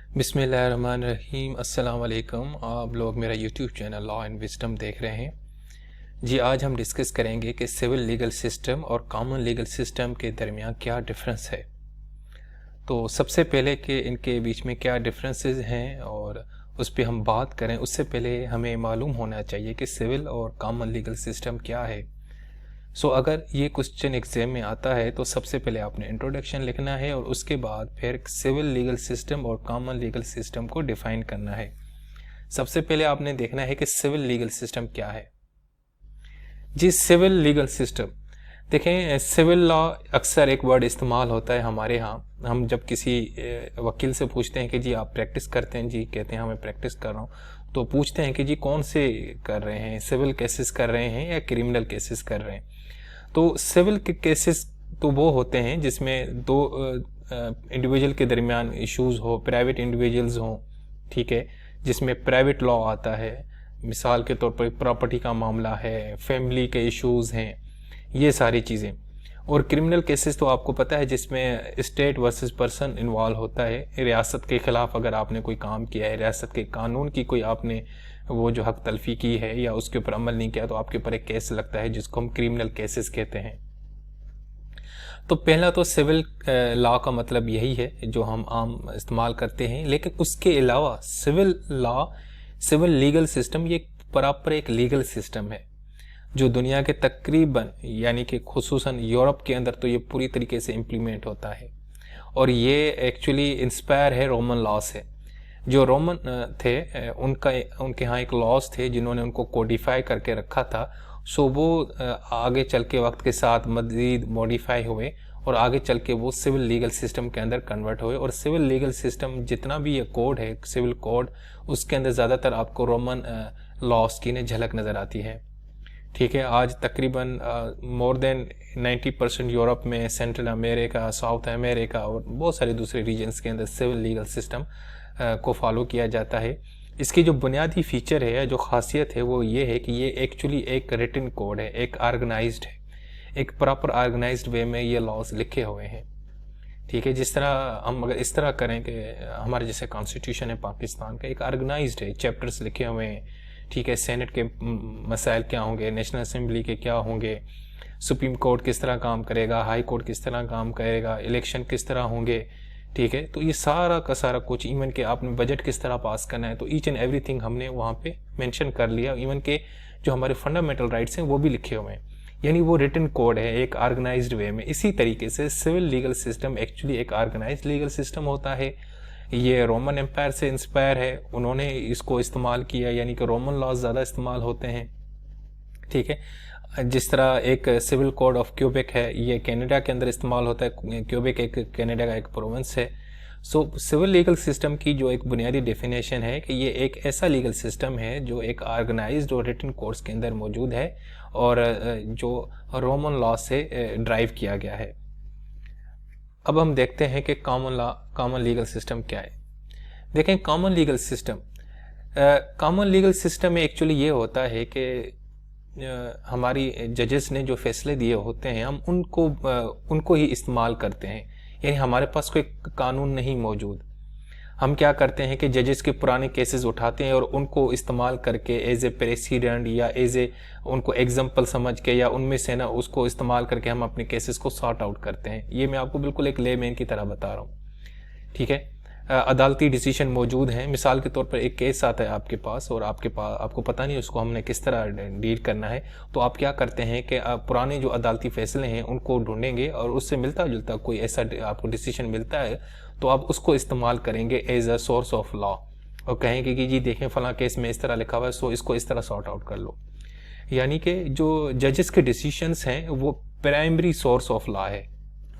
बिस्मिल्लाहिर्रहमानिर्रहीम। अस्सलाम वालेकुम। आप लोग मेरा YouTube channel law and wisdom देख रहे हैं। जी, आज हम डिस्कस करेंगे कि सिविल लीगल सिस्टम और कॉमन लीगल सिस्टम के दरमियान क्या डिफरेंस है। तो सबसे पहले कि इनके बीच में क्या डिफरेंसेस हैं और उस पर हम बात करें, उससे पहले हमें मालूम होना चाहिए कि सिविल और कॉमन लीगल सिस्टम क्या है। अगर ये क्वेश्चन एग्जाम में आता है तो सबसे पहले आपने इंट्रोडक्शन लिखना है और उसके बाद फिर सिविल लीगल सिस्टम और कॉमन लीगल सिस्टम को डिफाइन करना है। सबसे पहले आपने देखना है कि सिविल लीगल सिस्टम क्या है। जी, सिविल लीगल सिस्टम देखें, सिविल लॉ अक्सर एक वर्ड इस्तेमाल होता है हमारे यहाँ। हम जब किसी वकील से पूछते हैं कि जी आप प्रैक्टिस करते हैं, जी कहते हैं हमें प्रैक्टिस कर रहा हूँ, तो पूछते हैं कि जी कौन से कर रहे हैं, सिविल केसेस कर रहे हैं या क्रिमिनल केसेस कर रहे हैं। तो सिविल के केसेस तो वो होते हैं जिसमें दो इंडिविजुअल के दरमियान इश्यूज हो, प्राइवेट इंडिविजुअल्स हों, ठीक है, जिसमें प्राइवेट लॉ आता है। मिसाल के तौर पर प्रॉपर्टी का मामला है, फैमिली के इश्यूज हैं, ये सारी चीज़ें। और क्रिमिनल केसेस तो आपको पता है जिसमें स्टेट वर्सेस पर्सन इन्वॉल्व होता है। रियासत के ख़िलाफ़ अगर आपने कोई काम किया है, रियासत के कानून की कोई आपने वो जो हक तलफी की है या उसके ऊपर अमल नहीं किया, तो आपके ऊपर एक केस लगता है जिसको हम क्रिमिनल केसेस कहते हैं। तो पहला तो सिविल लॉ का मतलब यही है जो हम आम इस्तेमाल करते हैं, लेकिन उसके अलावा civil law, civil legal system ये प्रॉपर एक लीगल सिस्टम है जो दुनिया के तकरीबन यानी कि खुसूसन यूरोप के अंदर तो ये पूरी तरीके से इम्प्लीमेंट होता है। और ये एक्चुअली इंस्पायर है रोमन लॉ से। जो रोमन थे उनके यहाँ एक लॉज थे जिन्होंने उनको कोडिफाई करके रखा था। वो आगे चल के वक्त के साथ मज़ीद मॉडिफाई हुए और आगे चल के वो सिविल लीगल सिस्टम के अंदर कन्वर्ट हुए। और सिविल लीगल सिस्टम जितना भी ये कोड है, सिविल कोड, उसके अंदर ज़्यादातर आपको रोमन लॉज की झलक नज़र आती है। ठीक है, आज तकरीबन मोर देन 90% यूरोप में, सेंट्रल अमेरिका, साउथ अमेरिका और बहुत सारे दूसरे रीजन्स के अंदर सिविल लीगल सिस्टम को फॉलो किया जाता है। इसकी जो बुनियादी फीचर है, जो खासियत है, वो ये है कि ये एक्चुअली एक रिटन कोड है, एक ऑर्गेनाइज्ड है, एक प्रॉपर ऑर्गेनाइज्ड वे में ये लॉज लिखे हुए हैं। ठीक है, जिस तरह हम अगर इस तरह करें कि हमारे जैसे कॉन्स्टिट्यूशन है पाकिस्तान का, एक ऑर्गेनाइज्ड है, चैप्टर्स लिखे हुए हैं। ठीक है, सेनेट के मसाइल क्या होंगे, नेशनल असेंबली के क्या होंगे, सुप्रीम कोर्ट किस तरह काम करेगा, हाई कोर्ट किस तरह काम करेगा, इलेक्शन किस तरह होंगे। ठीक है, तो ये सारा का सारा कुछ, इवन के आपने बजट किस तरह पास करना है, तो ईच एंड एवरीथिंग हमने वहाँ पे मेंशन कर लिया। इवन के जो हमारे फंडामेंटल राइट्स हैं वो भी लिखे हुए हैं, यानी वो रिटन कोड है एक ऑर्गेनाइज्ड वे में। इसी तरीके से सिविल लीगल सिस्टम एक्चुअली एक ऑर्गेनाइज्ड लीगल सिस्टम होता है। ये रोमन एम्पायर से इंस्पायर है, उन्होंने इसको इस्तेमाल किया, यानी कि रोमन लॉज ज़्यादा इस्तेमाल होते हैं। ठीक है, जिस तरह एक सिविल कोड ऑफ क्यूबेक है, ये कनाडा के अंदर इस्तेमाल होता है। क्यूबेक एक कनाडा का एक प्रोविंस है। सिविल लीगल सिस्टम की जो एक बुनियादी डेफिनेशन है कि ये एक ऐसा लीगल सिस्टम है जो एक ऑर्गेनाइज्ड और रिटन कोड्स के अंदर मौजूद है और जो रोमन लॉ से ड्राइव किया गया है। अब हम देखते हैं कि कॉमन लीगल सिस्टम क्या है। देखें, कॉमन लीगल सिस्टम में एक्चुअली ये होता है कि हमारी जजेस ने जो फैसले दिए होते हैं, हम उनको ही इस्तेमाल करते हैं, यानी हमारे पास कोई कानून नहीं मौजूद। हम क्या करते हैं कि जजेस के पुराने केसेस उठाते हैं और उनको इस्तेमाल करके एज ए प्रेसिडेंट या एज ए उनको एग्जाम्पल समझ के या उनमें से ना उसको इस्तेमाल करके हम अपने केसेस को सॉर्ट आउट करते हैं। ये मैं आपको बिल्कुल एक लेमैन की तरह बता रहा हूँ। ठीक है, अदालती डिसीजन मौजूद हैं। मिसाल के तौर पर एक केस आता है आपके पास और आपको पता नहीं उसको हमने किस तरह डील करना है, तो आप क्या करते हैं कि पुराने जो अदालती फैसले हैं उनको ढूंढेंगे और उससे मिलता जुलता कोई ऐसा आपको डिसीजन मिलता है तो आप उसको इस्तेमाल करेंगे as a source of law और कहेंगे कि जी देखें फ़लाँ केस में इस तरह लिखा हुआ है, सो इसको इस तरह सॉर्ट आउट कर लो। यानी कि जो जजेस के डिसीजंस हैं वो प्राइमरी सोर्स ऑफ लॉ है।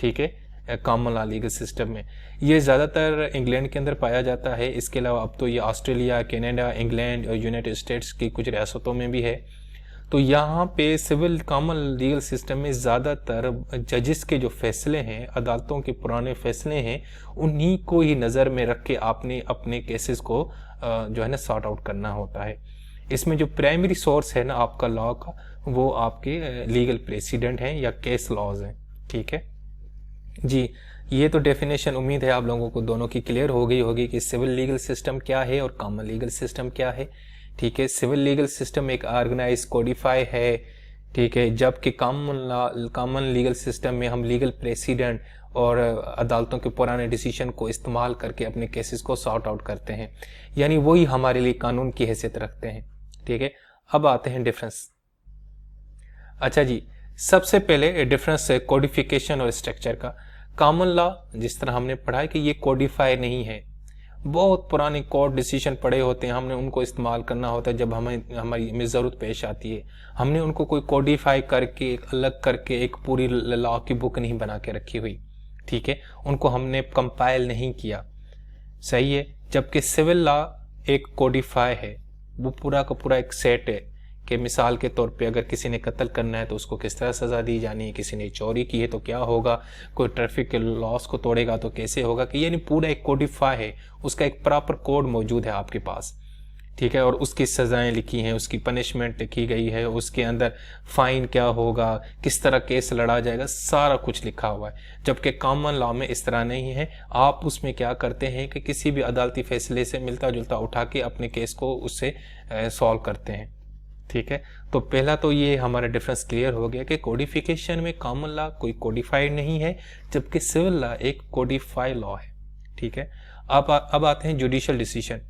ठीक है, कॉमन लॉ लीगल सिस्टम में ये ज़्यादातर इंग्लैंड के अंदर पाया जाता है। इसके अलावा अब तो ये ऑस्ट्रेलिया, कनाडा, इंग्लैंड और यूनाइटेड स्टेट्स की कुछ रियासतों में भी है। तो यहाँ पे सिविल कॉमन लीगल सिस्टम में ज़्यादातर जजेस के जो फैसले हैं, अदालतों के पुराने फैसले हैं, उन्हीं को ही नज़र में रख के आपने अपने केसेस को जो है ना सॉर्ट आउट करना होता है। इसमें जो प्राइमरी सोर्स है ना आपका लॉ का, वो आपके लीगल प्रेसिडेंट हैं या केस लॉज हैं। ठीक है जी, ये तो डेफिनेशन उम्मीद है आप लोगों को दोनों की क्लियर हो गई होगी कि सिविल लीगल सिस्टम क्या है और कॉमन लीगल सिस्टम क्या है। ठीक है, सिविल लीगल सिस्टम एक ऑर्गेनाइज कोडिफाई है, ठीक है, जबकि कॉमन लीगल सिस्टम में हम लीगल प्रेसिडेंट और अदालतों के पुराने डिसीजन को इस्तेमाल करके अपने केसेस को सॉर्ट आउट करते हैं, यानी वही हमारे लिए कानून की हैसियत रखते हैं। ठीक है, अब आते हैं डिफरेंस। अच्छा जी, सबसे पहले डिफरेंस है कोडिफिकेशन और स्ट्रक्चर का। कॉमन लॉ जिस तरह हमने पढ़ा है कि ये कोडिफाई नहीं है, बहुत पुराने कोर्ट डिसीजन पड़े होते हैं, हमने उनको इस्तेमाल करना होता है जब हमारी ज़रूरत पेश आती है। हमने उनको कोई कोडिफाई करके एक अलग करके एक पूरी लॉ की बुक नहीं बना के रखी हुई। ठीक है, उनको हमने कंपाइल नहीं किया, सही है। जबकि सिविल लॉ एक कोडिफाई है, वो पूरा का पूरा एक सेट है कि मिसाल के तौर पे अगर किसी ने कत्ल करना है तो उसको किस तरह सज़ा दी जानी है, किसी ने चोरी की है तो क्या होगा, कोई ट्रैफिक के लॉस को तोड़ेगा तो कैसे होगा, कि यानी पूरा एक कोडिफाई है, उसका एक प्रॉपर कोड मौजूद है आपके पास। ठीक है, और उसकी सज़ाएं लिखी हैं, उसकी पनिशमेंट लिखी गई है, उसके अंदर फाइन क्या होगा, किस तरह केस लड़ा जाएगा, सारा कुछ लिखा हुआ है। जबकि कॉमन लॉ में इस तरह नहीं है। आप उसमें क्या करते हैं कि किसी भी अदालती फैसले से मिलता जुलता उठा के अपने केस को उससे सॉल्व करते हैं। ठीक है, तो पहला तो ये हमारा डिफरेंस क्लियर हो गया कि कोडिफिकेशन में कॉमन लॉ कोई कोडिफाइड नहीं है, जबकि सिविल लॉ एक कोडिफाइड लॉ है। ठीक है, अब आते हैं जुडिशियल डिसीजन।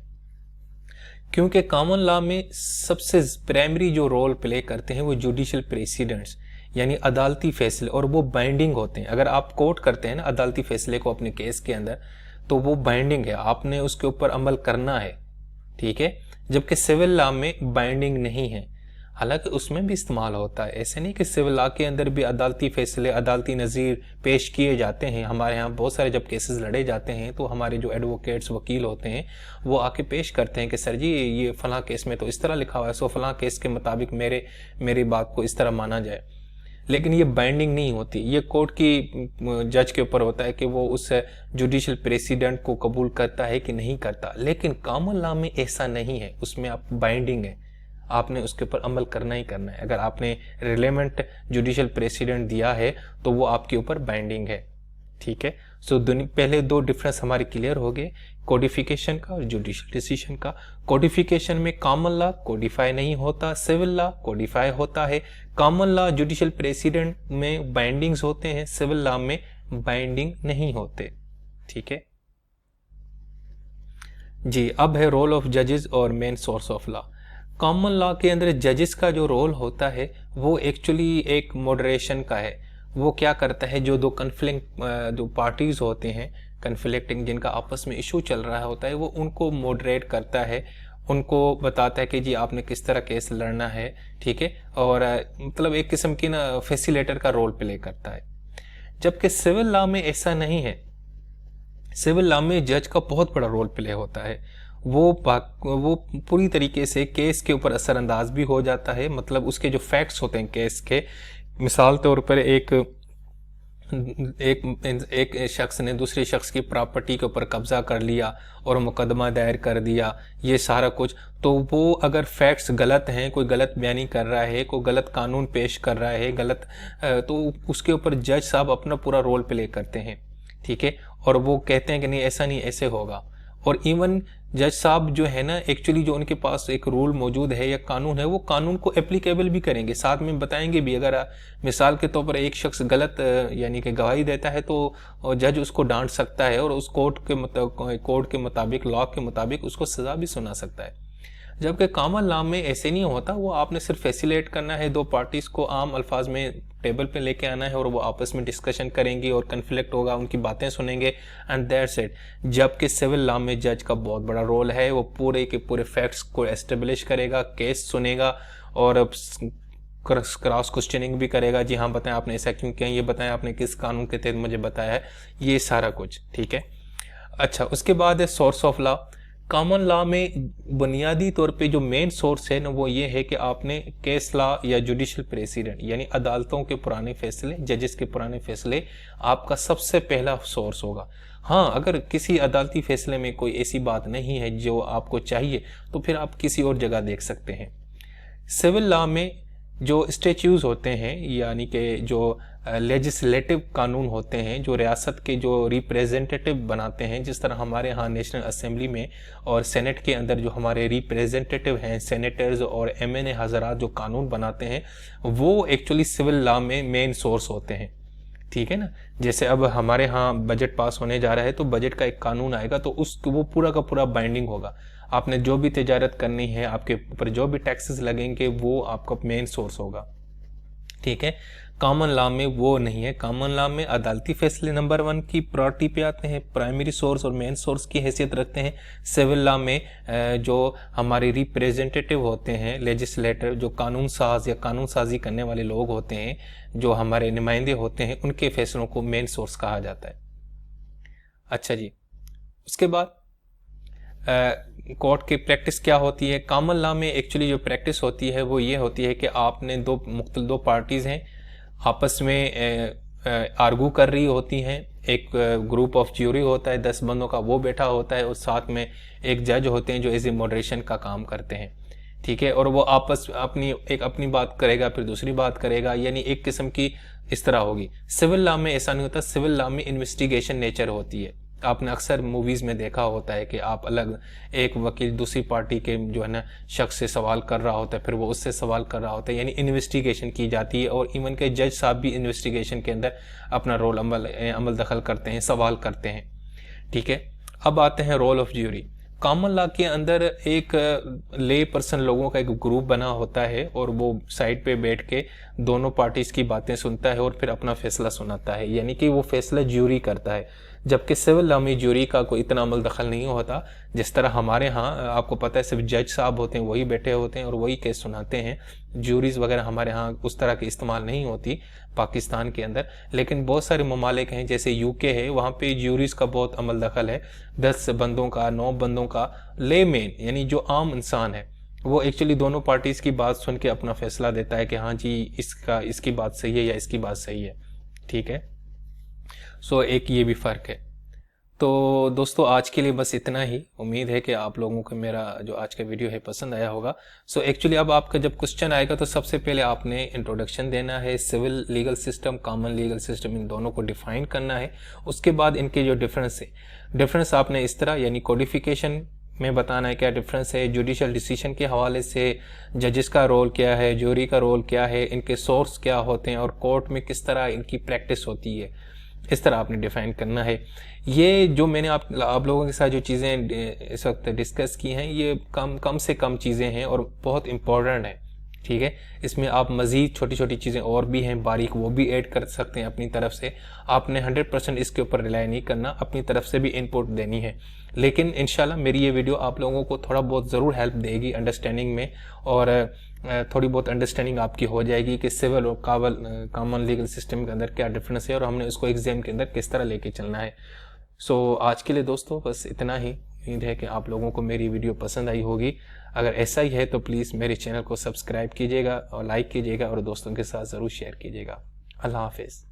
क्योंकि कॉमन लॉ में सबसे प्राइमरी जो रोल प्ले करते हैं वो जुडिशियल प्रेसिडेंट्स, यानी अदालती फैसले, और वो बाइंडिंग होते हैं। अगर आप कोर्ट करते हैं ना अदालती फैसले को अपने केस के अंदर, तो वो बाइंडिंग है, आपने उसके ऊपर अमल करना है। ठीक है, जबकि सिविल लॉ में बाइंडिंग नहीं है, हालांकि उसमें भी इस्तेमाल होता है। ऐसे नहीं कि सिविल लॉ के अंदर भी अदालती फैसले, अदालती नज़ीर पेश किए जाते हैं। हमारे यहाँ बहुत सारे जब केसेस लड़े जाते हैं तो हमारे जो एडवोकेट्स वकील होते हैं वो आके पेश करते हैं कि सर जी ये फलां केस में तो इस तरह लिखा हुआ है, सो फलां केस के मुताबिक मेरी बात को इस तरह माना जाए। लेकिन ये बाइंडिंग नहीं होती, ये कोर्ट की जज के ऊपर होता है कि वो उस जुडिशियल प्रेसिडेंट को कबूल करता है कि नहीं करता। लेकिन कॉमन लॉ में ऐसा नहीं है, उसमें आप बाइंडिंग है, आपने उसके ऊपर अमल करना ही करना है। अगर आपने रिलेवेंट जुडिशियल प्रेसिडेंट दिया है तो वो आपके ऊपर बाइंडिंग है। ठीक है, सो पहले दो डिफरेंस हमारे क्लियर हो गए, कोडिफिकेशन का और जुडिशियल डिसीजन का। कोडिफिकेशन में कॉमन लॉ कोडिफाई नहीं होता, सिविल लॉ कोडिफाई होता है। कॉमन लॉ जुडिशियल प्रेसिडेंट में बाइंडिंग्स होते हैं, सिविल लॉ में बाइंडिंग नहीं होते। ठीक है जी, अब है रोल ऑफ जजेस और main source of law. Common law के अंदर जजेस का जो रोल होता है वो एक्चुअली एक मॉडरेशन का है। वो क्या करता है, जो दो जो पार्टीज होते हैं कन्फ्लिक्टिंग, जिनका आपस में इशू चल रहा होता है, वो उनको मॉडरेट करता है, उनको बताता है कि जी आपने किस तरह केस लड़ना है। ठीक है, और मतलब एक किस्म की ना फैसिलिटेटर का रोल प्ले करता है। जबकि सिविल लॉ में ऐसा नहीं है। सिविल लॉ में जज का बहुत बड़ा रोल प्ले होता है, वो पूरी तरीके से केस के ऊपर असरअंदाज भी हो जाता है। मतलब उसके जो फैक्ट्स होते हैं केस के, मिसाल तौर पर एक शख्स ने दूसरे शख्स की प्रॉपर्टी के ऊपर कब्जा कर लिया और मुकदमा दायर कर दिया, ये सारा कुछ, तो वो अगर फैक्ट्स गलत हैं, कोई गलत बयानी कर रहा है, कोई गलत कानून पेश कर रहा है गलत, तो उसके ऊपर जज साहब अपना पूरा रोल प्ले करते हैं। ठीक है, और वो कहते हैं कि नहीं ऐसा नहीं, ऐसे होगा। और इवन जज साहब जो है ना, एक्चुअली जो उनके पास एक रूल मौजूद है या कानून है, वो कानून को एप्लीकेबल भी करेंगे, साथ में बताएंगे भी। अगर मिसाल के तौर पर एक शख्स गलत यानी कि गवाही देता है तो जज उसको डांट सकता है और उस कोड के मुताबिक, लॉ के मुताबिक उसको सज़ा भी सुना सकता है। जबकि कॉमन लॉ में ऐसे नहीं होता, वो आपने सिर्फ फैसिलिटेट करना है, दो पार्टीज को आम अल्फाज में टेबल पे लेके आना है और वो आपस में डिस्कशन करेंगी और कन्फ्लिक्ट होगा, उनकी बातें सुनेंगे एंड दैट्स इट। जबकि सिविल लॉ में जज का बहुत बड़ा रोल है, वो पूरे के पूरे फैक्ट्स को एस्टेब्लिश करेगा, केस सुनेगा और क्रॉस क्वेश्चनिंग भी करेगा। जी हाँ बताएं आपने ऐसा क्यों किया, ये बताएं आपने किस कानून के तहत मुझे बताया है, ये सारा कुछ। ठीक है, अच्छा उसके बाद है source of law. Common law में बुनियादी तौर पे जो मेन सोर्स है ना वो ये है कि आपने केस लॉ या जुडिशियल प्रेसिडेंट यानी अदालतों के पुराने फैसले, जजेस के पुराने फैसले आपका सबसे पहला सोर्स होगा। हाँ, अगर किसी अदालती फैसले में कोई ऐसी बात नहीं है जो आपको चाहिए तो फिर आप किसी और जगह देख सकते हैं। सिविल लॉ में जो स्टैट्यूज होते हैं यानी कि जो लेजिस्लेटिव कानून होते हैं जो रियासत के जो रिप्रेजेंटेटिव बनाते हैं, जिस तरह हमारे यहाँ नेशनल असेंबली में और सेनेट के अंदर जो हमारे रिप्रेजेंटेटिव हैं, सेनेटर्स और एमएनए हजरात जो कानून बनाते हैं, वो एक्चुअली सिविल लॉ में मेन सोर्स होते हैं। ठीक है ना। जैसे अब हमारे यहाँ बजट पास होने जा रहा है तो बजट का एक कानून आएगा तो वो पूरा का पूरा बाइंडिंग होगा। आपने जो भी तिजारत करनी है, आपके ऊपर जो भी टैक्सेस लगेंगे, वो आपका मेन सोर्स होगा। ठीक है। कॉमन लॉ में वो नहीं है। कॉमन लॉ में अदालती फैसले नंबर 1 की प्रायोरिटी पे आते हैं, प्राइमरी सोर्स और मेन सोर्स की हैसियत रखते हैं। सिविल लॉ में जो हमारे रिप्रेजेंटेटिव होते हैं, लेजिस्लेटर, जो कानून साज या कानून साजी करने वाले लोग होते हैं, जो हमारे नुमाइंदे होते हैं, उनके फैसलों को मेन सोर्स कहा जाता है। अच्छा जी, उसके बाद कोर्ट की प्रैक्टिस क्या होती है। कॉमन लॉ में एक्चुअली जो प्रैक्टिस होती है वो ये होती है कि आपने दो पार्टीज़ हैं, आपस में आर्गू कर रही होती हैं। एक ग्रुप ऑफ ज्यूरी होता है 10 बंदों का, वो बैठा होता है, और साथ में एक जज होते हैं जो एज ए मॉडरेशन का काम करते हैं। ठीक है। और वो आपस अपनी बात करेगा, फिर दूसरी बात करेगा, यानी एक किस्म की इस तरह होगी। सिविल लॉ में ऐसा नहीं होता। सिविल लॉ में इन्वेस्टिगेशन नेचर होती है। आपने अक्सर मूवीज़ में देखा होता है कि आप अलग, एक वकील दूसरी पार्टी के जो है ना शख्स से सवाल कर रहा होता है, फिर वो उससे सवाल कर रहा होता है, यानी इन्वेस्टिगेशन की जाती है। और इवन के जज साहब भी इन्वेस्टिगेशन के अंदर अपना रोल अमल दखल करते हैं, सवाल करते हैं। ठीक है। अब आते हैं role of jury. Common law के अंदर एक ले पर्सन लोगों का एक ग्रुप बना होता है और वो साइड पे बैठ के दोनों पार्टीज की बातें सुनता है और फिर अपना फैसला सुनाता है, यानी कि वो फैसला ज्यूरी करता है। जबकि सिविल लॉ में ज्यूरी का कोई इतना अमल दखल नहीं होता। जिस तरह हमारे यहाँ आपको पता है सिर्फ जज साहब होते हैं, वही बैठे होते हैं और वही केस सुनाते हैं। ज्यूरीज वगैरह हमारे यहाँ उस तरह की इस्तेमाल नहीं होती पाकिस्तान के अंदर। लेकिन बहुत सारे ममालिक हैं, जैसे यूके है, वहाँ पे ज्यूरीज का बहुत अमल दखल है। 10 बंदों का, 9 बंदों का लेमेन, यानी जो आम इंसान है, वो एक्चुअली दोनों पार्टीज की बात सुन के अपना फैसला देता है कि हाँ जी इसकी बात सही है या इसकी बात सही है। ठीक है। सो एक ये भी फ़र्क है। तो दोस्तों आज के लिए बस इतना ही। उम्मीद है कि आप लोगों को मेरा जो आज का वीडियो है पसंद आया होगा। सो एक्चुअली अब आपका जब क्वेश्चन आएगा तो सबसे पहले आपने इंट्रोडक्शन देना है, civil legal system, common legal system, इन दोनों को डिफाइन करना है। उसके बाद इनके जो डिफरेंस है, डिफरेंस आपने इस तरह, यानी कोडिफिकेशन में बताना है क्या डिफरेंस है, जुडिशल डिसीजन के हवाले से जजेस का रोल क्या है, ज्यूरी का रोल क्या है, इनके सोर्स क्या होते हैं और कोर्ट में किस तरह इनकी प्रैक्टिस होती है, इस तरह आपने डिफाइन करना है। ये जो मैंने आप लोगों के साथ जो चीज़ें इस वक्त डिस्कस की हैं, ये कम से कम चीज़ें हैं और बहुत इम्पोर्टेंट है। ठीक है। इसमें आप मज़ीद छोटी छोटी चीज़ें और भी हैं बारीक, वो भी ऐड कर सकते हैं अपनी तरफ से। आपने 100% इसके ऊपर रिलाई नहीं करना, अपनी तरफ से भी इनपुट देनी है। लेकिन इंशाल्लाह मेरी ये वीडियो आप लोगों को थोड़ा बहुत ज़रूर हेल्प देगी अंडरस्टैंडिंग में, और थोड़ी बहुत अंडरस्टैंडिंग आपकी हो जाएगी कि सिविल और कॉमन लीगल सिस्टम के अंदर क्या डिफरेंस है और हमने उसको एग्जाम के अंदर किस तरह लेके चलना है। सो आज के लिए दोस्तों बस इतना ही। उम्मीद है कि आप लोगों को मेरी वीडियो पसंद आई होगी। अगर ऐसा ही है तो प्लीज़ मेरे चैनल को सब्सक्राइब कीजिएगा और लाइक कीजिएगा और दोस्तों के साथ ज़रूर शेयर कीजिएगा। अल्लाह हाफिज़।